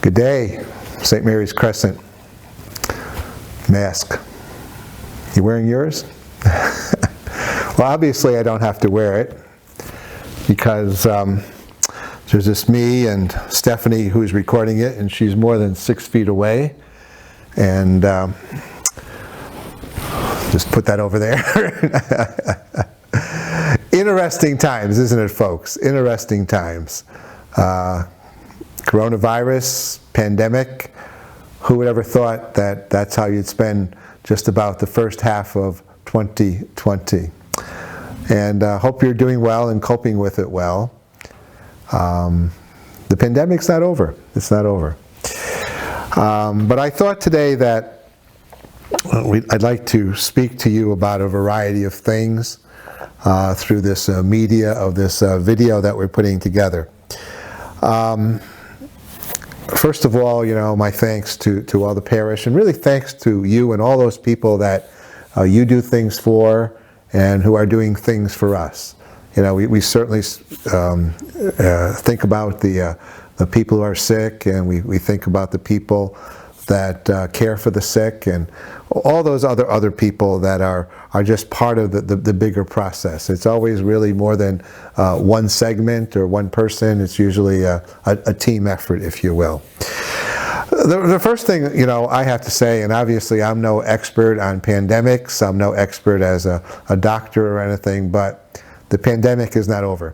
Good day, St. Mary's Crescent. Mask. You wearing yours? Well, obviously I don't have to wear it because there's just me and Stephanie who's recording it, and she's more than 6 feet away. And just put that over there. Interesting times, isn't it, folks? Interesting times. Coronavirus, pandemic. Who would ever thought that that's how you'd spend just about the first half of 2020? And hope you're doing well and coping with it well. The pandemic's not over. It's not over. But I thought today that I'd like to speak to you about a variety of things through this media of this video that we're putting together. First of all, my thanks to all the parish, and really thanks to you and all those people that you do things for and who are doing things for us. We certainly think about the people who are sick, and we think about the people that care for the sick, and all those other people that are just part of the bigger process. It's always really more than one segment or one person. It's usually a team effort, if you will. The first thing, I have to say, and obviously I'm no expert on pandemics, I'm no expert as a doctor or anything, but the pandemic is not over.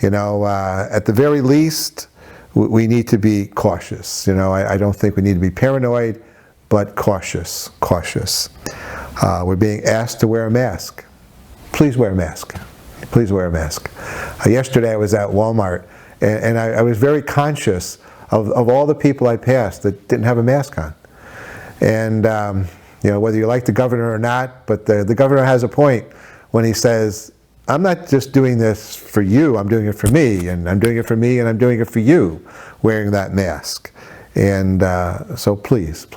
At the very least, we need to be cautious. I don't think we need to be paranoid, but cautious. We're being asked to wear a mask. Please wear a mask. Please wear a mask. Yesterday I was at Walmart, and I was very conscious of all the people I passed that didn't have a mask on. And whether you like the governor or not, but the governor has a point when he says, I'm not just doing this for you, I'm doing it for me, and I'm doing it for me, and I'm doing it for you, wearing that mask. And so please.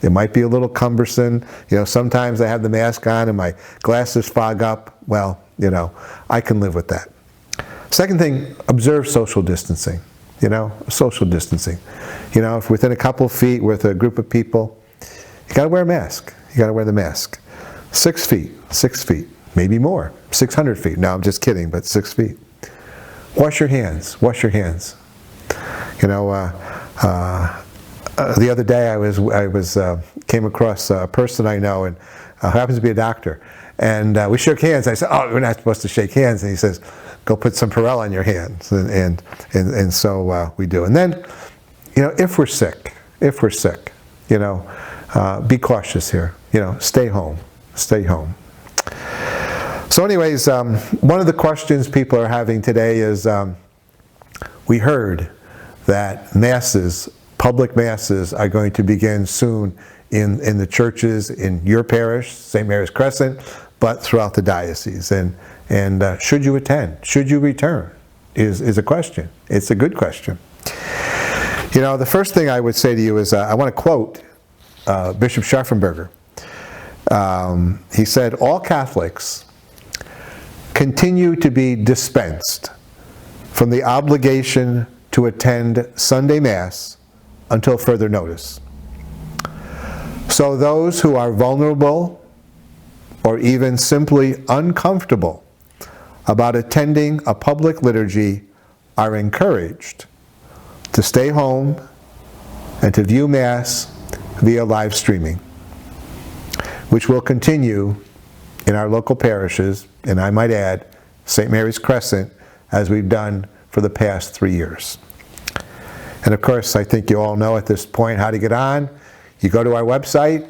It might be a little cumbersome. Sometimes I have the mask on and my glasses fog up. Well, I can live with that. Second thing, observe social distancing. Social distancing. If within a couple of feet with a group of people, you got to wear a mask. You got to wear the mask. 6 feet, maybe more. 600 feet. No, I'm just kidding, but 6 feet. Wash your hands. The other day I came across a person I know, and who happens to be a doctor, and we shook hands. I said, "Oh, we're not supposed to shake hands," and he says, "Go put some Purell on your hands," and so we do. And then, if we're sick, be cautious here. Stay home. So, anyways, one of the questions people are having today is, we heard that public masses are going to begin soon in the churches in your parish, St. Mary's Crescent, but throughout the diocese. And should you attend? Should you return? Is a question. It's a good question. The first thing I would say to you is I want to quote Bishop Scharfenberger. He said, all Catholics continue to be dispensed from the obligation to attend Sunday Mass until further notice. So those who are vulnerable or even simply uncomfortable about attending a public liturgy are encouraged to stay home and to view Mass via live streaming, which will continue in our local parishes, and I might add, St. Mary's Crescent, as we've done for the past 3 years. And of course, I think you all know at this point how to get on. You go to our website,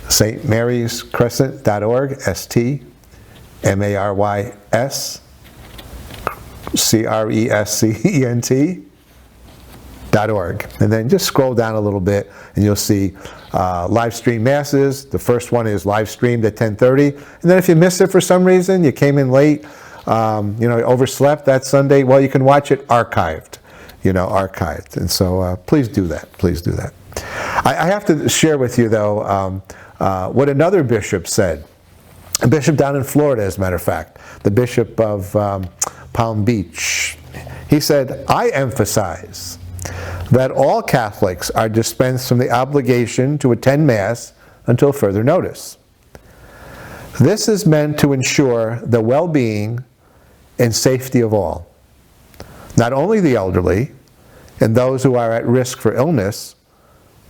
stmaryscrescent.org, stmaryscrescent.org. And then just scroll down a little bit and you'll see live stream masses. The first one is live streamed at 10:30. And then if you missed it for some reason, you came in late, overslept that Sunday, well, you can watch it archived. Archived. And so please do that. I have to share with you, though, what another bishop said. A bishop down in Florida, as a matter of fact. The bishop of Palm Beach. He said, I emphasize that all Catholics are dispensed from the obligation to attend Mass until further notice. This is meant to ensure the well-being and safety of all, not only the elderly and those who are at risk for illness,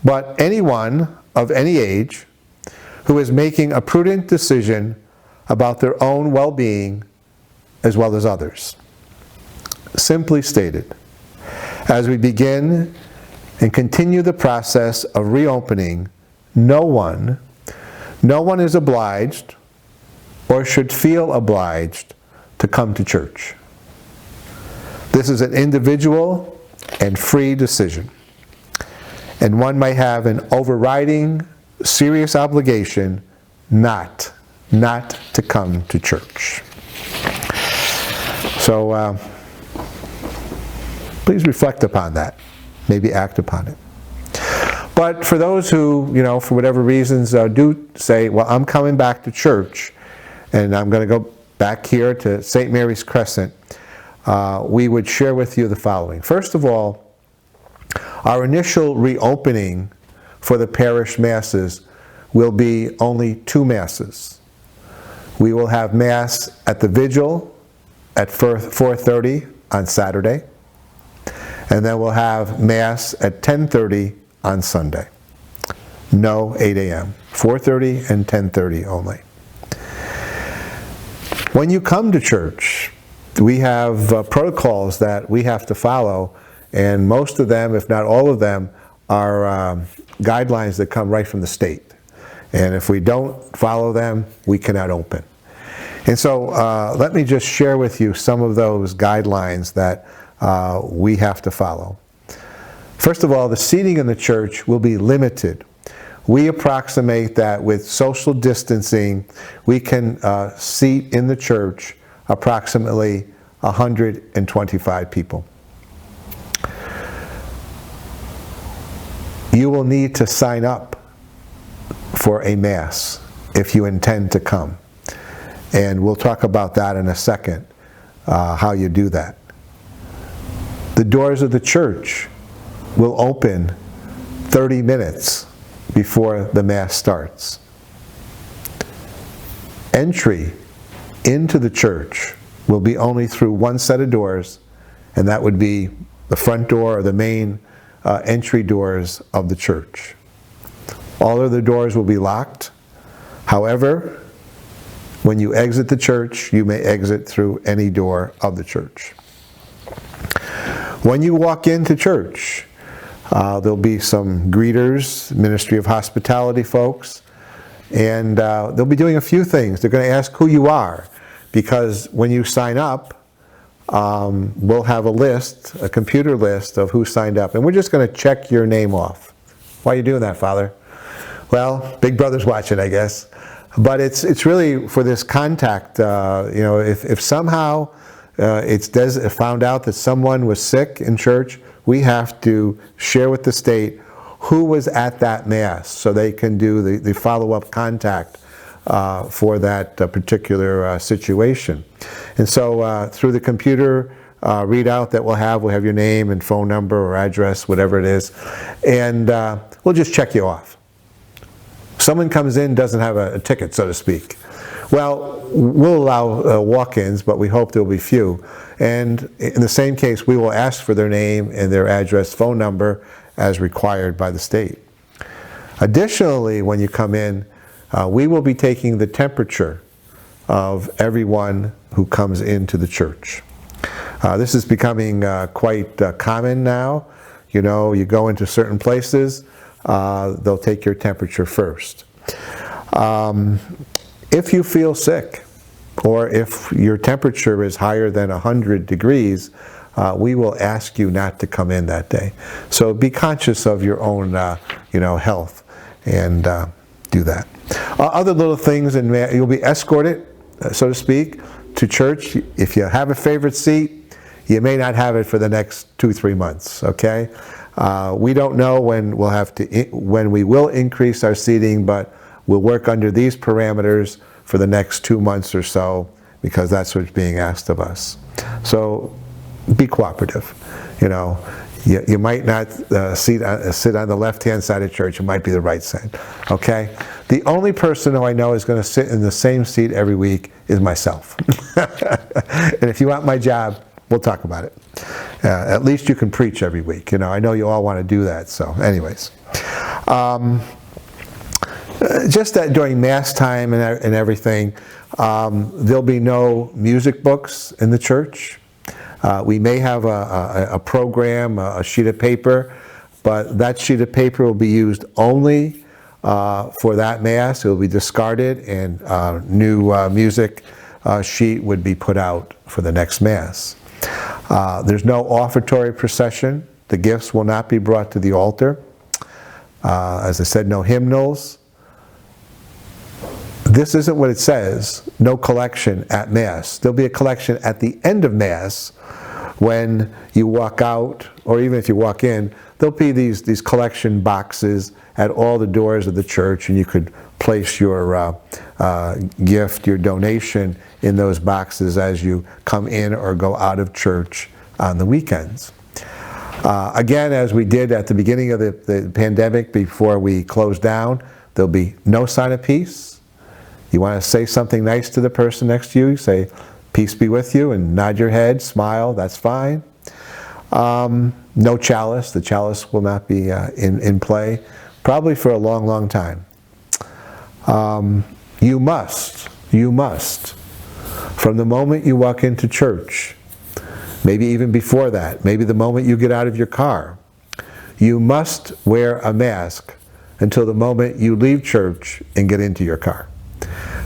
but anyone of any age who is making a prudent decision about their own well-being as well as others. Simply stated, as we begin and continue the process of reopening, no one is obliged or should feel obliged to come to church. This is an individual and free decision, and one may have an overriding, serious obligation not to come to church. So please reflect upon that, maybe act upon it. But for those who, for whatever reasons do say, well, I'm coming back to church, and I'm going to go back here to St. Mary's Crescent, we would share with you the following. First of all, our initial reopening for the parish masses will be only 2 masses. We will have Mass at the Vigil at 4:30 on Saturday, and then we'll have Mass at 10:30 on Sunday. No 8 a.m., 4:30 and 10:30 only. When you come to church, we have protocols that we have to follow, and most of them, if not all of them, are guidelines that come right from the state. And if we don't follow them, we cannot open. And so let me just share with you some of those guidelines that we have to follow. First of all, the seating in the church will be limited. We approximate that with social distancing, we can seat in the church approximately 125 people. You will need to sign up for a Mass if you intend to come. And we'll talk about that in a second, how you do that. The doors of the church will open 30 minutes before the Mass starts. Entry into the church will be only through one set of doors, and that would be the front door or the main entry doors of the church. All other doors will be locked. However, when you exit the church, you may exit through any door of the church. When you walk into church, there'll be some greeters, Ministry of Hospitality folks, and they'll be doing a few things. They're going to ask who you are, because when you sign up, we'll have a list, a computer list of who signed up, and we're just going to check your name off. Why are you doing that, Father? Well, Big Brother's watching, I guess. But it's really for this contact. If somehow it's found out that someone was sick in church, we have to share with the state who was at that Mass, so they can do the follow-up contact for that particular situation. And so through the computer readout that we'll have your name and phone number or address, whatever it is, and we'll just check you off. Someone comes in, doesn't have a ticket, so to speak. Well, we'll allow walk-ins, but we hope there will be few. And in the same case, we will ask for their name and their address, phone number, as required by the state. Additionally, when you come in, we will be taking the temperature of everyone who comes into the church. This is becoming quite common now. You go into certain places, they'll take your temperature first. If you feel sick, or if your temperature is higher than 100 degrees, we will ask you not to come in that day. So be conscious of your own, health, and do that. Other little things, and you'll be escorted, so to speak, to church. If you have a favorite seat, you may not have it for the next 2-3 months. Okay, we don't know when when we will increase our seating, but we'll work under these parameters for the next 2 months or so, because that's what's being asked of us. So be cooperative. You might not sit on the left-hand side of church. It might be the right side. Okay? The only person who I know is going to sit in the same seat every week is myself. And if you want my job, we'll talk about it. At least you can preach every week. I know you all want to do that. So anyways. Just that during Mass time and everything, there'll be no music books in the church. We may have a program, a sheet of paper, but that sheet of paper will be used only for that Mass. It will be discarded, and new music sheet would be put out for the next Mass. There's no offertory procession. The gifts will not be brought to the altar. As I said, no hymnals. This isn't what it says, no collection at Mass. There'll be a collection at the end of Mass when you walk out, or even if you walk in. There'll be these collection boxes at all the doors of the church, and you could place your gift, your donation in those boxes as you come in or go out of church on the weekends. Again, as we did at the beginning of the pandemic before we closed down, there'll be no sign of peace. You want to say something nice to the person next to you, say, "Peace be with you," and nod your head, smile, that's fine. No chalice. The chalice will not be in play, probably for a long, long time. You must, from the moment you walk into church, maybe even before that, maybe the moment you get out of your car, you must wear a mask until the moment you leave church and get into your car.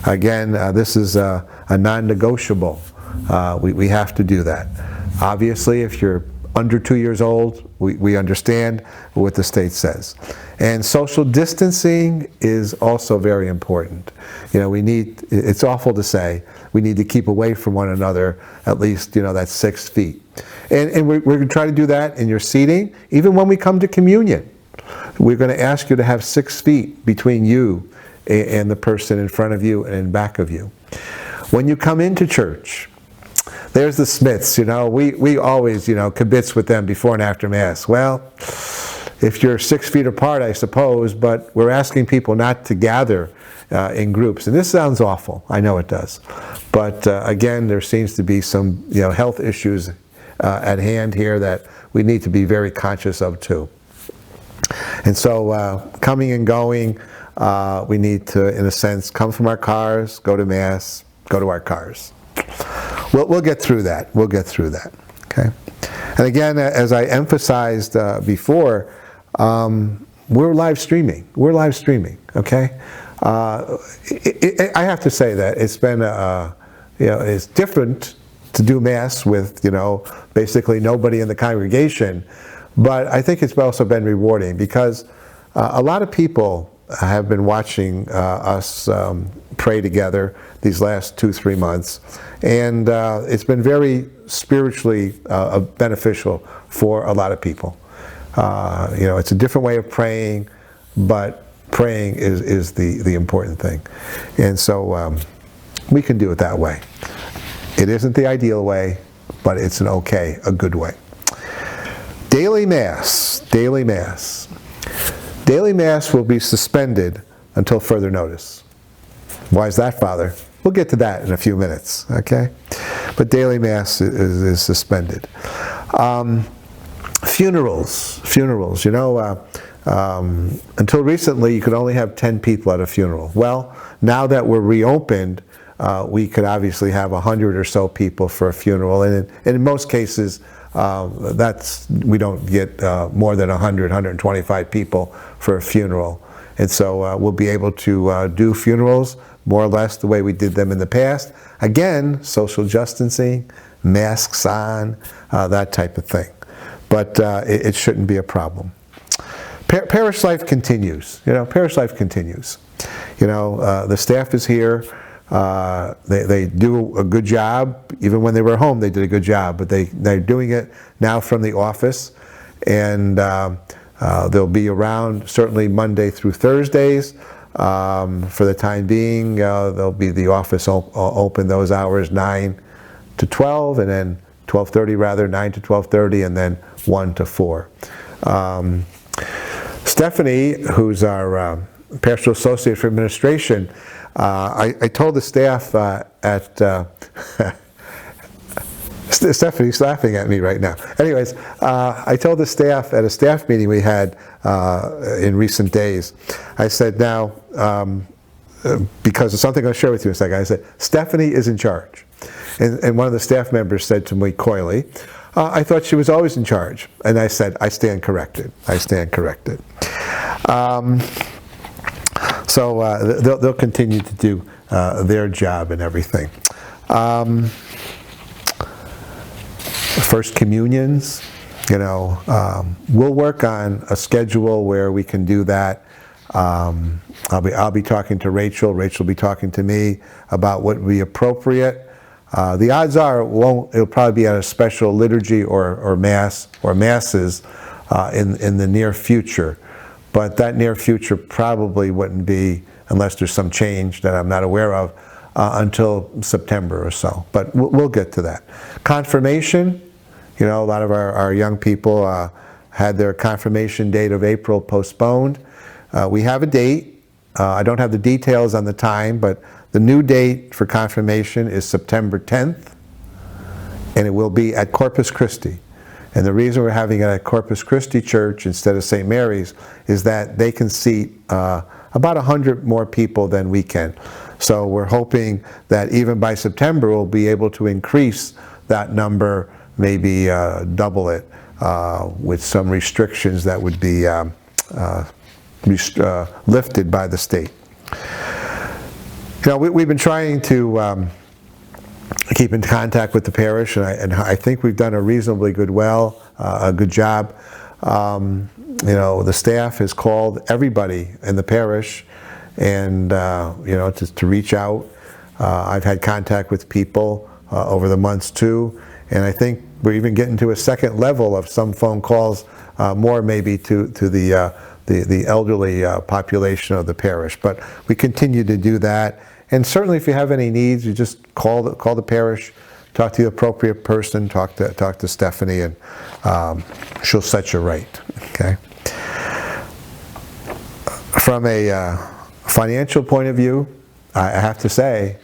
Again, this is a non-negotiable. We have to do that. Obviously, if you're under 2 years old, we understand what the state says. And social distancing is also very important. It's awful to say, we need to keep away from one another, at least, that's 6 feet. And we're going to try to do that in your seating, even when we come to communion. We're going to ask you to have 6 feet between you and the person in front of you and in back of you. When you come into church, there's the Smiths, we always, kibitz with them before and after Mass. Well, if you're 6 feet apart, I suppose, but we're asking people not to gather in groups. And this sounds awful, I know it does. But again, there seems to be some health issues at hand here that we need to be very conscious of too. And so coming and going, we need to, in a sense, come from our cars, go to Mass, go to our cars. We'll get through that. We'll get through that. Okay. And again, as I emphasized before, we're live streaming. We're live streaming. Okay. I have to say that it's been it's different to do Mass with basically nobody in the congregation, but I think it's also been rewarding because a lot of people have been watching us pray together these last 2-3 months, and it's been very spiritually beneficial for a lot of people. It's a different way of praying, but praying is the important thing, and so we can do it that way. It isn't the ideal way, but it's a good way. Daily Mass, daily Mass. Daily Mass will be suspended until further notice. Why is that, Father? We'll get to that in a few minutes, okay? But daily Mass is suspended. Funerals. Until recently, you could only have 10 people at a funeral. Well, now that we're reopened, we could obviously have 100 or so people for a funeral, and in most cases, we don't get more than 100, 125 people for a funeral. And so we'll be able to do funerals more or less the way we did them in the past. Again, social distancing, masks on, that type of thing. But it shouldn't be a problem. Parish life continues. Parish life continues. The staff is here. They do a good job. Even when they were home, they did a good job. But they're doing it now from the office, and they'll be around certainly Monday through Thursdays. For the time being, there'll be the office open those hours 9 to 12, and then 12:30 rather, 9 to 12:30, and then 1 to 4. Stephanie, who's our pastoral associate for administration, I told the staff at Stephanie's laughing at me right now. Anyways, I told the staff at a staff meeting we had in recent days, I said, now, because of something I'll share with you in a second, I said, Stephanie is in charge. And one of the staff members said to me coyly, I thought she was always in charge. And I said, I stand corrected. I stand corrected. So they'll continue to do their job and everything. First communions, we'll work on a schedule where we can do that. I'll be talking to Rachel. Rachel will be talking to me about what would be appropriate. The odds are it'll probably be at a special liturgy or mass or masses in the near future. But that near future probably wouldn't be, unless there's some change that I'm not aware of, until September or so. But we'll get to that. Confirmation, a lot of our young people had their confirmation date of April postponed. We have a date. I don't have the details on the time, but the new date for confirmation is September 10th, and it will be at Corpus Christi. And the reason we're having it at Corpus Christi Church instead of St. Mary's is that they can seat about 100 more people than we can. So we're hoping that even by September we'll be able to increase that number, maybe double it, with some restrictions that would be lifted by the state. We've been trying to keep in contact with the parish, and I think we've done a reasonably good job. The staff has called everybody in the parish, and to reach out. I've had contact with people over the months too, and I think we're even getting to a second level of some phone calls, more maybe to the elderly population of the parish. But we continue to do that. And certainly if you have any needs, you just call the parish, talk to the appropriate person, talk to Stephanie, and she'll set you right. Okay. From a financial point of view, I have to say,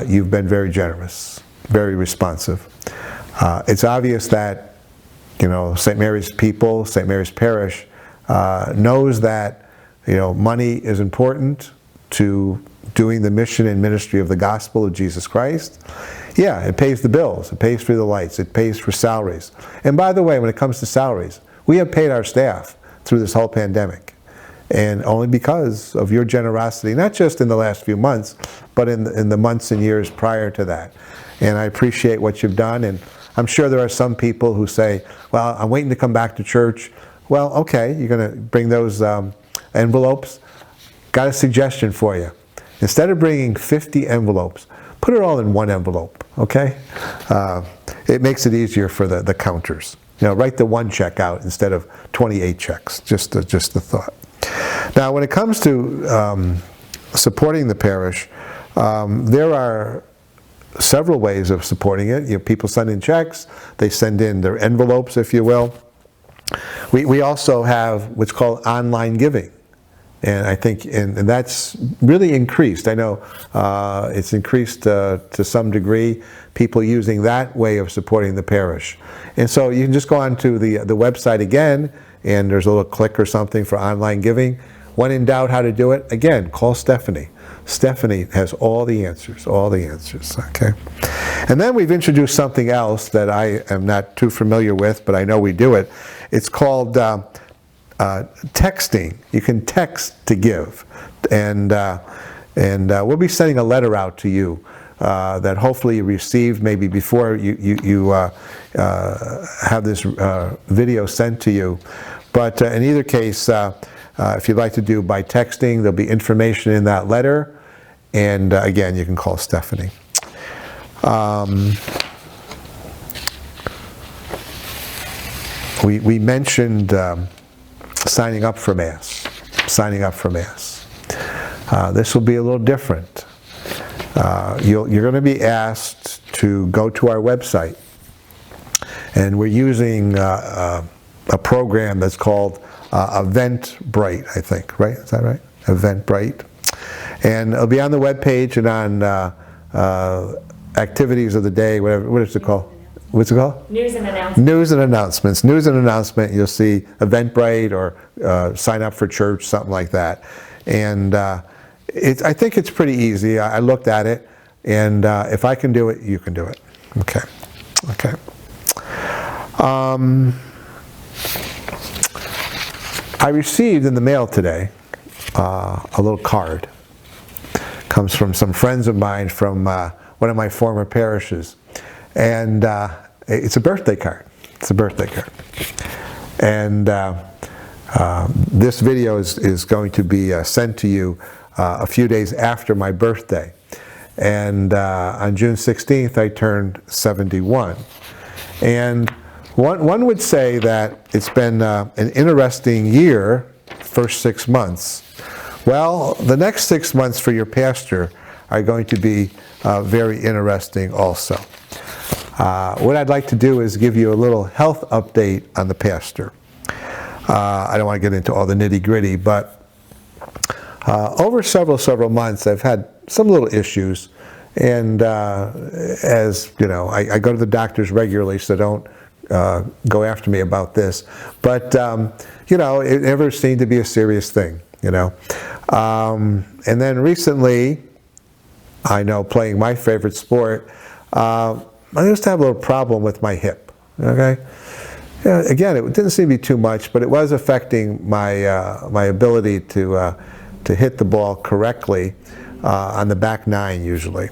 you've been very generous, very responsive. It's obvious that St. Mary's people, St. Mary's Parish, knows that money is important to doing the mission and ministry of the gospel of Jesus Christ. Yeah, it pays the bills, it pays for the lights, it pays for salaries. And by the way, when it comes to salaries, we have paid our staff through this whole pandemic. And only because of your generosity, not just in the last few months, but in the months and years prior to that. And I appreciate what you've done. And I'm sure there are some people who say, well, I'm waiting to come back to church. Well, okay, you're going to bring those envelopes. Got a suggestion for you. Instead of bringing 50 envelopes, put it all in one envelope, okay? It makes it easier for the counters. Write the one check out instead of 28 checks, just the thought. Now, when it comes to supporting the parish, there are several ways of supporting it. People send in checks, they send in their envelopes, if you will. We also have what's called online giving. And I think, and that's really increased. I know it's increased to some degree, people using that way of supporting the parish. And so you can just go onto the website again, and there's a little click or something for online giving. When in doubt how to do it, again, call Stephanie. Stephanie has all the answers, okay? And then we've introduced something else that I am not too familiar with, but I know we do it. It's called texting. You can text to give, and we'll be sending a letter out to you that hopefully you received maybe before you have this video sent to you. But in either case, if you'd like to do by texting, there'll be information in that letter, and again, you can call Stephanie. We mentioned signing up for Mass. This will be a little different. You're going to be asked to go to our website, And we're using a program that's called Eventbrite, I think, right? Is that right? Eventbrite. And it'll be on the webpage and on activities of the day, whatever. What is it called? What's it called? News and announcements. News and announcements. News and announcement. You'll see Eventbrite or sign up for church, something like that. And I think it's pretty easy. I looked at it, and if I can do it, you can do it. Okay. Okay. I received in the mail today a little card. Comes from some friends of mine from one of my former parishes. And it's a birthday card. It's a birthday card. And this video is going to be sent to you a few days after my birthday. And on June 16th, I turned 71. And one would say that it's been an interesting year, first 6 months. Well, the next 6 months for your pastor are going to be very interesting also. What I'd like to do is give you a little health update on the pastor. I don't want to get into all the nitty-gritty, but over several months I've had some little issues, and as you know, I go to the doctors regularly, so don't go after me about this. But you know, it never seemed to be a serious thing, you know. And then recently, I know, playing my favorite sport, I used to have a little problem with my hip. Okay. Yeah, again, it didn't seem to be too much, but it was affecting my my ability to hit the ball correctly on the back nine usually.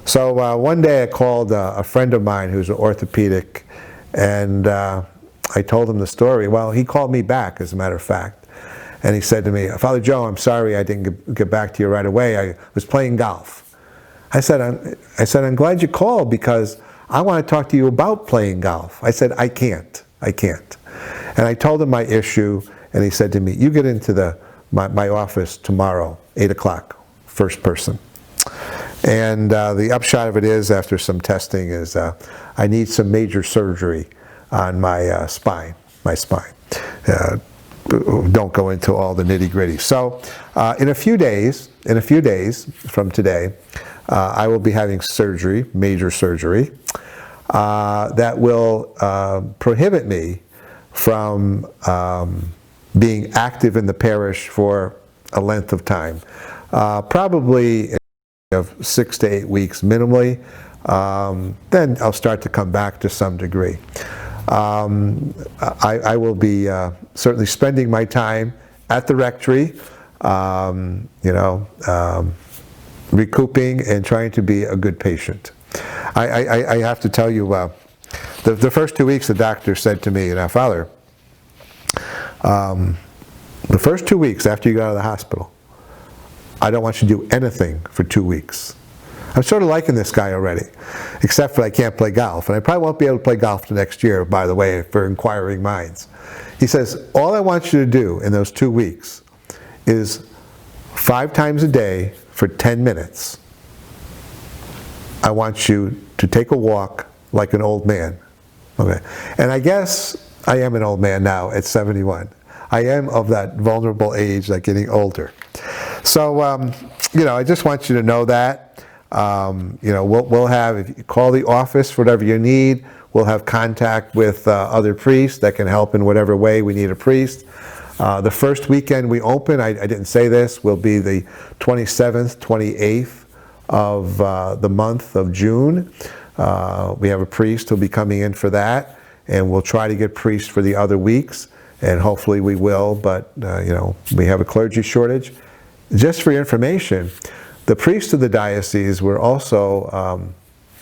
So one day I called a friend of mine who's an orthopedic, and I told him the story. Well, he called me back, as a matter of fact, and he said to me, "Father Joe, I'm sorry I didn't get back to you right away. I was playing golf." I said, I'm glad you called, because I want to talk to you about playing golf. I said, I can't. And I told him my issue, and he said to me, you get into my office tomorrow, 8 o'clock, first person. And the upshot of it is, after some testing, is I need some major surgery on my spine. Don't go into all the nitty-gritty. So in a few days from today, I will be having surgery, major surgery, that will prohibit me from being active in the parish for a length of time, probably of 6 to 8 weeks minimally. Then I'll start to come back to some degree. I will be certainly spending my time at the rectory, you know, recouping and trying to be a good patient. I have to tell you, the first 2 weeks the doctor said to me, now Father, the first 2 weeks after you got out of the hospital, I don't want you to do anything for 2 weeks. I'm sort of liking this guy already, except for I can't play golf. And I probably won't be able to play golf the next year, by the way, for inquiring minds. He says, all I want you to do in those 2 weeks is 5 times a day for 10 minutes. I want you to take a walk like an old man. Okay. And I guess I am an old man now at 71. I am of that vulnerable age, like getting older. So, you know, I just want you to know that. You know, we'll have, if you call the office for whatever you need, we'll have contact with other priests that can help in whatever way we need a priest. The first weekend we open, I didn't say this, will be the 27th, 28th of the month of June. We have a priest who'll be coming in for that, and we'll try to get priests for the other weeks, and hopefully we will, but you know, we have a clergy shortage. Just for your information, the priests of the diocese were also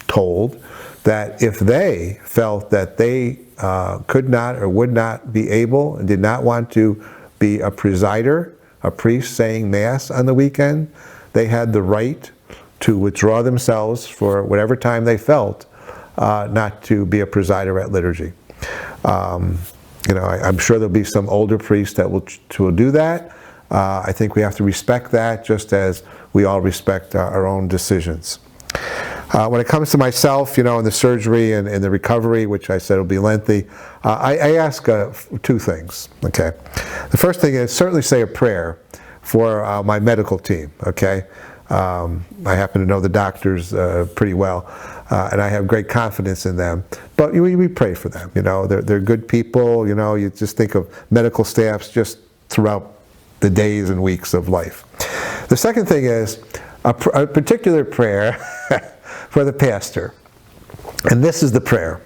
told that if they felt that they could not or would not be able and did not want to be a presider, a priest saying Mass on the weekend, they had the right to withdraw themselves for whatever time they felt not to be a presider at liturgy. You know, I'm sure there'll be some older priests that will do that. I think we have to respect that, just as we all respect our own decisions. When it comes to myself, in the surgery and the recovery, which I said will be lengthy, I ask two things, okay? The first thing is certainly say a prayer for my medical team, okay? I happen to know the doctors pretty well, and I have great confidence in them. But we pray for them, they're good people, you just think of medical staffs just throughout the days and weeks of life. The second thing is a particular prayer for the pastor. And this is the prayer.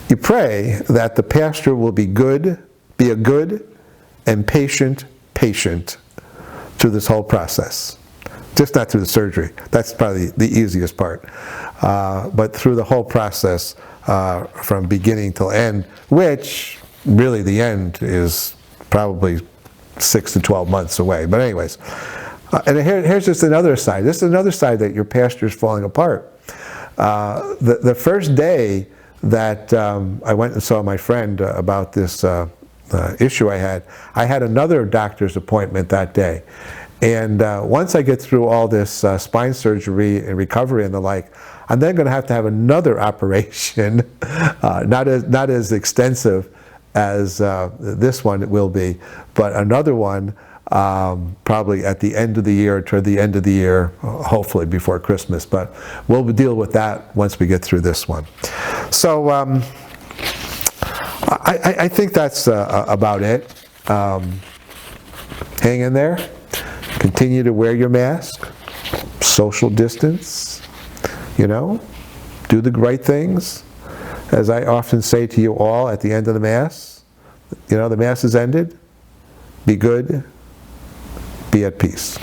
You pray that the pastor will be a good and patient through this whole process. Just not through the surgery. That's probably the easiest part. But through the whole process from beginning till end, which really the end is probably 6 to 12 months away. But anyways, and here's just another side. This is another side that your pastor is falling apart. The first day that I went and saw my friend about this issue I had another doctor's appointment that day. And once I get through all this spine surgery and recovery and the like, I'm then going to have another operation, not as extensive as this one will be, but another one probably at the end of the year, toward the end of the year, hopefully before Christmas. But we'll deal with that once we get through this one. So I think that's about it. Hang in there. Continue to wear your mask. Social distance. Do the right things. As I often say to you all at the end of the Mass, the Mass is ended. Be good. Be at peace.